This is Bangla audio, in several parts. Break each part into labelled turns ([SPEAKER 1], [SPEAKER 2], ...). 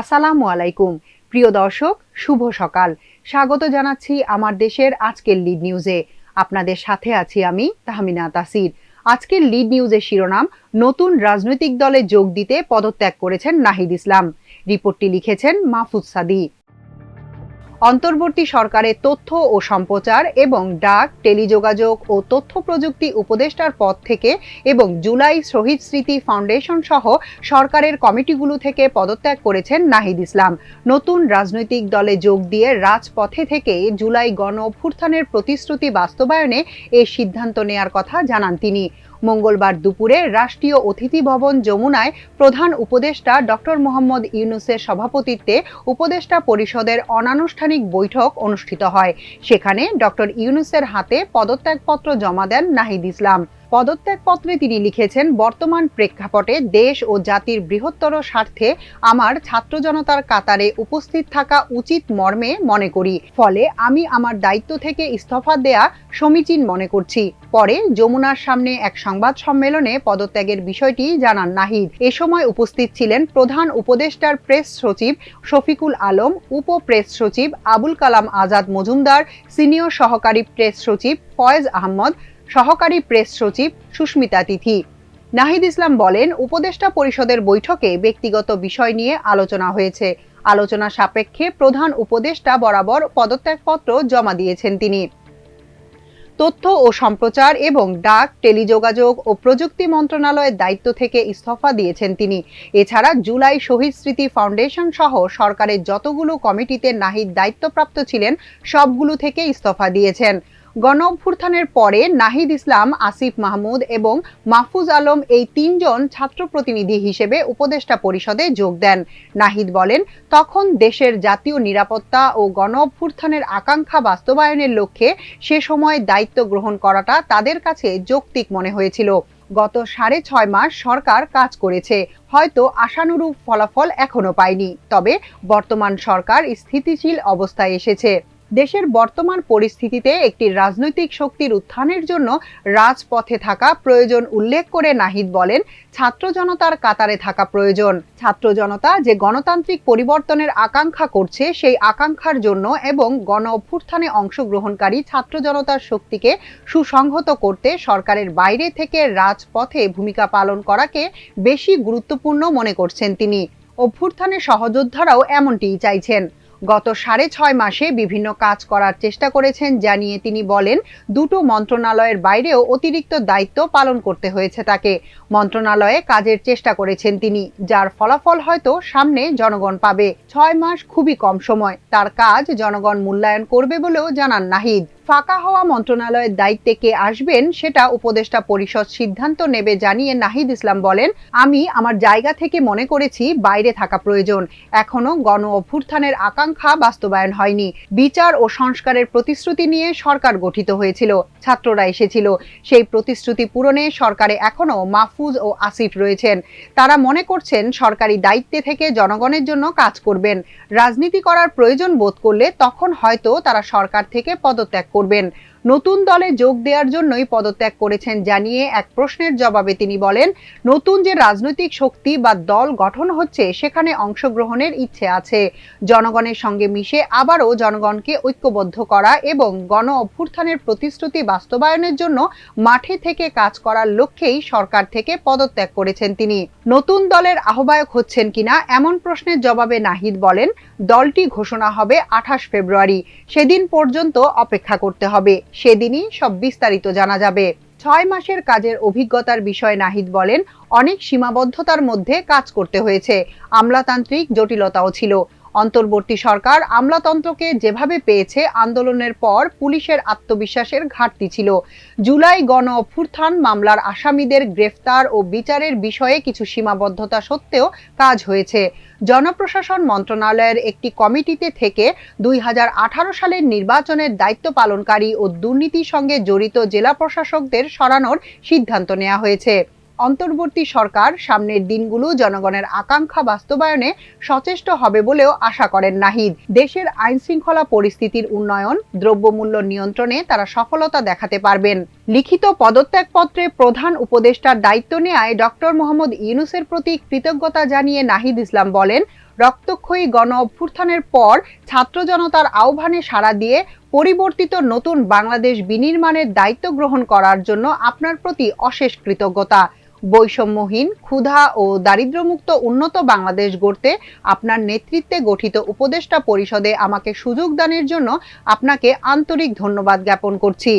[SPEAKER 1] আসসালামু আলাইকুম প্রিয় দর্শক, শুভ সকাল। স্বাগত জানাচ্ছি আমার দেশের আজকের লিড নিউজে। আপনাদের সাথে আছি আমি তাহমিনা তাসির। আজকের লিড নিউজের শিরোনাম, নতুন রাজনৈতিক দলে যোগ দিতে পদত্যাগ করেছেন নাহিদ ইসলাম। রিপোর্টটি লিখেছেন মাহফুজ সাদি। অন্তর্বর্তী সরকারের তথ্য ও সম্প্রচার এবং ডাক, টেলিযোগাযোগ ও তথ্য প্রযুক্তি উপদেষ্টার পদ থেকে এবং জুলাই শহীদ স্মৃতি ফাউন্ডেশন সহ সরকারের কমিটিগুলো থেকে পদত্যাগ করেছেন নাহিদ ইসলাম। নতুন রাজনৈতিক দলে যোগ দিয়ে রাজপথে থেকে জুলাই গণ অভ্যুত্থানের প্রতিশ্রুতি বাস্তবায়নে এ সিদ্ধান্ত নেয়ার কথা জানান তিনি। মঙ্গলবার দুপুরে রাষ্ট্রীয় অতিথি ভবন যমুনায় প্রধান উপদেষ্টা ডক্টর মোহাম্মদ ইউনূসের সভাপতিত্বে উপদেষ্টা পরিষদের অনানুষ্ঠানিক বৈঠক অনুষ্ঠিত হয়। সেখানে ডক্টর ইউনূসের হাতে পদত্যাগপত্র জমা দেন নাহিদ ইসলাম। পদত্যাগপত্রে তিনি লিখেছেন, বর্তমান প্রেক্ষাপটে দেশ ও জাতির বৃহত্তর স্বার্থে আমার ছাত্র জনতার কাতারে উপস্থিত থাকা উচিত মর্মে মনে করি। ফলে আমি আমার দায়িত্ব থেকে ইস্তফা দেয়া সমীচীন মনে করছি। পরে যমুনার সামনে এক সংবাদ সম্মেলনে পদত্যাগের বিষয়টি জানান নাহিদ। এ সময় উপস্থিত ছিলেন প্রধান উপদেষ্টার প্রেস সচিব শফিকুল আলম, উপ প্রেস সচিব আবুল কালাম আজাদ মজুমদার, সিনিয়র সহকারী প্রেস সচিব ফয়েজ আহমদ, সহকারী প্রেস সচিব সুস্মিতা তিথি। নাহিদ ইসলাম বলেন, উপদেষ্টা পরিষদের বৈঠকে ব্যক্তিগত বিষয় নিয়ে আলোচনা হয়েছে। আলোচনা সাপেক্ষে প্রধান উপদেষ্টা বরাবর পদত্যাগপত্র জমা দিয়েছেন তিনি। তথ্য ও সম্প্রচার এবং ডাক, টেলিযোগাযোগ ও প্রযুক্তি মন্ত্রণালয়ের দায়িত্ব থেকে ইস্তফা দিয়েছেন তিনি। এছাড়া জুলাই শহীদ স্মৃতি ফাউন্ডেশন সহ সরকারের যতগুলো কমিটিতে নাহিদ দায়িত্বপ্রাপ্ত ছিলেন সবগুলো থেকে ইস্তফা দিয়েছেন। গণ অভ্যুত্থানের পরে নাহিদ ইসলাম, আসিফ মাহমুদ এবং মাহফুজ আলম এই তিনজন ছাত্র প্রতিনিধি হিসেবে উপদেষ্টা পরিষদে যোগ দেন। নাহিদ বলেন, তখন দেশের জাতীয় নিরাপত্তা ও গণ অভ্যুত্থানের আকাঙ্ক্ষা বাস্তবায়নের লক্ষ্যে সে সময় দায়িত্ব গ্রহণ করাটা তাদের কাছে যৌক্তিক মনে হয়েছিল। গত 6.5 মাস সরকার কাজ করেছে, হয়তো আশানুরূপ ফলাফল এখনো পায়নি, তবে বর্তমান সরকার স্থিতিশীল অবস্থায় এসেছে। দেশের বর্তমান পরিস্থিতিতে একটি রাজনৈতিক শক্তির উত্থানের জন্য রাজপথে থাকা প্রয়োজন উল্লেখ করে নাহিদ বলেন, ছাত্র জনতার কাতারে থাকা প্রয়োজন। ছাত্র জনতা যে গণতান্ত্রিক পরিবর্তনের আকাঙ্ক্ষা করছে, সেই আকাঙ্ক্ষার জন্য এবং গণ অভ্যুত্থানে অংশগ্রহণকারী ছাত্র জনতার শক্তিকে সুসংহত করতে সরকারের বাইরে থেকে রাজপথে ভূমিকা পালন করাকে বেশি গুরুত্বপূর্ণ মনে করছেন তিনি। অভ্যুত্থানের সহযোদ্ধারাও এমনটিই চাইছেন। গত 6.5 মাসে বিভিন্ন কাজ করার চেষ্টা করেছেন জানিয়ে তিনি বলেন, দুটো মন্ত্রণালয়ের বাইরেও অতিরিক্ত দায়িত্ব পালন করতে হয়েছে তাকে। মন্ত্রণালয়ে কাজের চেষ্টা করেছেন তিনি, যার ফলাফল হয়তো সামনে জনগণ পাবে। 6 মাস খুবই কম সময়, তার কাজ জনগণ মূল্যায়ন করবে বলেও জানান নাহিদ। ফাঁকা হওয়া মন্ত্রণালয়ের দায়িত্বে কে আসবেন সেটা উপদেষ্টা পরিষদ সিদ্ধান্ত নেবে জানিয়ে নাহিদ ইসলাম বলেন, আমি আমার জায়গা থেকে মনে করেছি বাইরে থাকা প্রয়োজন। এখনো গণ অভ্যুত্থানের আকাঙ্ক্ষা বাস্তবায়ন হয়নি। বিচার ও সংস্কারের প্রতিশ্রুতি নিয়ে সরকার গঠিত হয়েছিল, ছাত্ররা এসেছিল। সেই প্রতিশ্রুতি পূরণে সরকারে এখনো মাহফুজ ও আসিফ রয়েছেন। তারা মনে করছেন সরকারি দায়িত্বে থেকে জনগণের জন্য কাজ করবেন। রাজনীতি করার প্রয়োজন বোধ করলে তখন হয়তো তারা সরকার থেকে পদত্যাগ করবেন। নতুন দলে যোগ দেওয়ার জন্যই পদত্যাগ করেছেন জানিয়ে এক প্রশ্নের জবাবে তিনি বলেন, নতুন যে রাজনৈতিক শক্তি বা দল গঠন হচ্ছে সেখানে অংশগ্রহণের ইচ্ছে আছে। জনগণের সঙ্গে মিশে আবারও জনগণকে ঐক্যবদ্ধ করা এবং গণ অভ্যুত্থানের প্রতিশ্রুতি বাস্তবায়নের জন্য মাঠে থেকে কাজ করার লক্ষ্যেই সরকার থেকে পদত্যাগ করেছেন তিনি। নতুন দলের আহ্বায়ক হচ্ছেন কিনা এমন প্রশ্নের জবাবে নাহিদ বলেন, দলটি ঘোষণা হবে 28 ফেব্রুয়ারি। সেদিন পর্যন্ত অপেক্ষা করতে হবে, সেদিনই সব বিস্তারিত জানা যাবে। 6 মাসের কাজের অভিজ্ঞতার বিষয়ে নাহিদ বলেন, অনেক সীমাবদ্ধতার মধ্যে কাজ করতে হয়েছে, আমলাতান্ত্রিক জটিলতাও ছিল। অন্তর্বর্তী সরকার আমলাতন্ত্রকে যেভাবে পেয়েছে, আন্দোলনের পর পুলিশের আত্মবিশ্বাসের ঘাটতি ছিল। জুলাই গণ অভ্যুত্থান মামলার আসামিদের গ্রেফতার ও বিচারের বিষয়ে কিছু সীমাবদ্ধতা সত্ত্বেও কাজ হয়েছে। জনপ্রশাসন মন্ত্রণালয়ের একটি কমিটিতে থেকে 2018 সালের নির্বাচনের দায়িত্ব পালনকারী ও দুর্নীতির সঙ্গে জড়িত জেলা প্রশাসকদের সরানোর সিদ্ধান্ত নেওয়া হয়েছে। অন্তর্বর্তী সরকার সামনের দিনগুলো জনগণের আকাঙ্ক্ষা বাস্তবায়নে সচেষ্ট হবে বলেও আশা করেন নাহিদ। দেশের আইনশৃঙ্খলা পরিস্থিতির উন্নয়ন, দ্রব্যমূল্য নিয়ন্ত্রণে তারা সফলতা দেখাতে পারবেন। লিখিত পদত্যাগপত্রে প্রধান উপদেষ্টার দায়িত্ব নেয়ায় ডক্টর মোহাম্মদ ইউনূসের প্রতি কৃতজ্ঞতা জানিয়ে নাহিদ ইসলাম বলেন, রক্তক্ষয়ী গণ অভ্যুত্থানের পর ছাত্র জনতার আহ্বানে সাড়া দিয়ে পরিবর্তিত নতুন বাংলাদেশ বিনির্মাণের দায়িত্ব গ্রহণ করার জন্য আপনার প্রতি অশেষ কৃতজ্ঞতা। বৈষম্যহীন, ক্ষুধা ও দারিদ্র্যমুক্ত উন্নত বাংলাদেশ গড়তে আপনার নেতৃত্বে গঠিত উপদেষ্টা পরিষদে আমাকে সুযোগ দানের জন্য আপনাকে আন্তরিক ধন্যবাদ জ্ঞাপন করছি।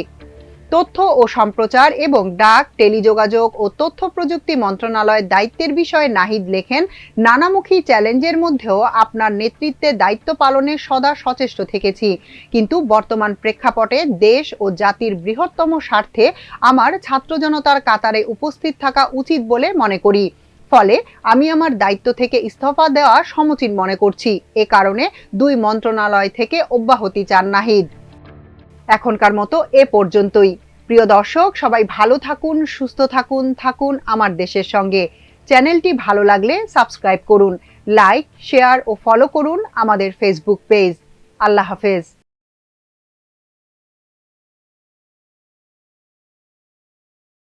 [SPEAKER 1] তথ্য ও সম্প্রচার এবং ডাক, টেলিযোগাযোগ ও তথ্য প্রযুক্তি মন্ত্রণালয়ের দায়িত্বের বিষয়ে নাহিদ লেখেন, নানামুখী চ্যালেঞ্জের মধ্যেও আপনার নেতৃত্বে দায়িত্ব পালনে সদা সচেষ্ট থেকেছি, কিন্তু বর্তমান প্রেক্ষাপটে দেশ ও জাতির বৃহত্তম স্বার্থে আমার ছাত্র জনতার কাতারে উপস্থিত থাকা উচিত বলে মনে করি। ফলে আমি আমার দায়িত্ব থেকে ইস্তফা দেওয়া সমীচীন মনে করছি। এ কারণে 2 মন্ত্রণালয় থেকে অব্যাহতি চান নাহিদ। এখনকার মতো এ পর্যন্তই। প্রিয় দর্শক, সবাই ভালো থাকুন, সুস্থ থাকুন আমার দেশের সঙ্গে। চ্যানেলটি ভালো লাগলে সাবস্ক্রাইব করুন, লাইক, শেয়ার ও ফলো করুন আমাদের ফেসবুক পেজ। আল্লাহ হাফেজ।